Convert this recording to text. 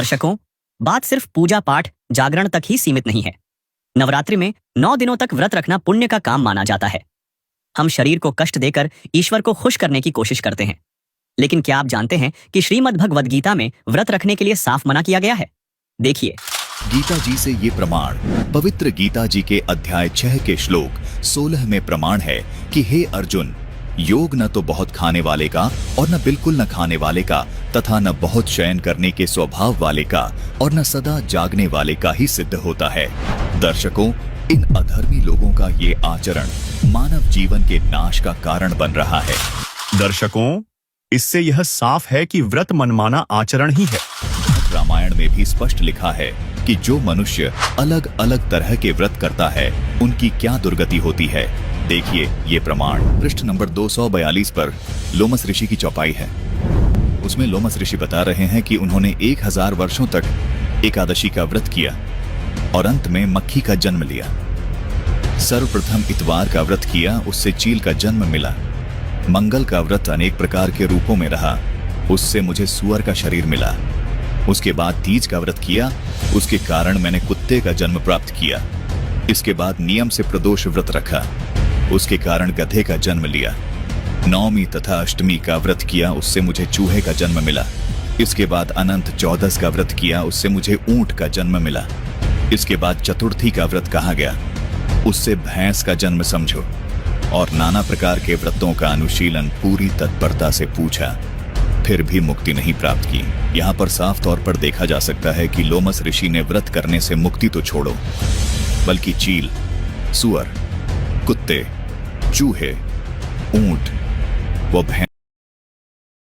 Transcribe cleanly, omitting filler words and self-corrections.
दर्शकों, बात सिर्फ पूजा पाठ जागरण तक ही सीमित नहीं है। नवरात्रि में 9 दिनों तक व्रत रखना पुण्य का काम माना जाता है। हम शरीर को कष्ट देकर ईश्वर को खुश करने की कोशिश करते हैं, लेकिन क्या आप जानते हैं कि श्रीमद् भगवद गीता में व्रत रखने के लिए साफ मना किया गया है? देखिए, गीता जी से ये प्रमाण पवित्र गीता जी के अध्याय 6 के श्लोक 16 में प्रमाण है कि हे अर्जुन, योग न तो बहुत खाने वाले का और न बिल्कुल न खाने वाले का तथा न बहुत शयन करने के स्वभाव वाले का और न सदा जागने वाले का ही सिद्ध होता है। दर्शकों, इन अधर्मी लोगों का ये आचरण मानव जीवन के नाश का कारण बन रहा है। दर्शकों, इससे यह साफ है कि व्रत मनमाना आचरण ही है। रामायण में भी स्पष्ट लिखा है कि जो मनुष्य अलग अलग तरह के व्रत करता है उनकी क्या दुर्गति होती है। देखिए ये प्रमाण पृष्ठ नंबर 242 पर लोमस ऋषि की चौपाई है। उसमें लोमस ऋषि बता रहे हैं कि उन्होंने 1000 वर्षों तक एकादशी का व्रत किया और अंत में मक्खी का जन्म लिया। सर्वप्रथम इतवार का व्रत किया, उससे चील का जन्म मिला। मंगल का व्रत अनेक प्रकार के रूपों में रहा, उससे मुझे सुअर का शरीर मिला। उसके बाद तीज का व्रत किया, उसके कारण मैंने कुत्ते का जन्म प्राप्त किया। इसके बाद नियम से प्रदोष व्रत रखा, उसके कारण गधे का जन्म लिया। नवमी तथा अष्टमी का व्रत किया, उससे मुझे चूहे का जन्म मिला। इसके बाद अनंत चौदस का व्रत किया, उससे मुझे ऊंट का जन्म मिला। इसके बाद चतुर्थी का व्रत कहा गया, उससे भैंस का जन्म समझो। और नाना प्रकार के व्रतों का अनुशीलन पूरी तत्परता से पूछा, फिर भी मुक्ति नहीं प्राप्त की। यहाँ पर साफ तौर पर देखा जा सकता है कि लोमस ऋषि ने व्रत करने से मुक्ति तो छोड़ो, बल्कि चील, सुअर, कुत्ते, चूहे, ऊंट व भैंस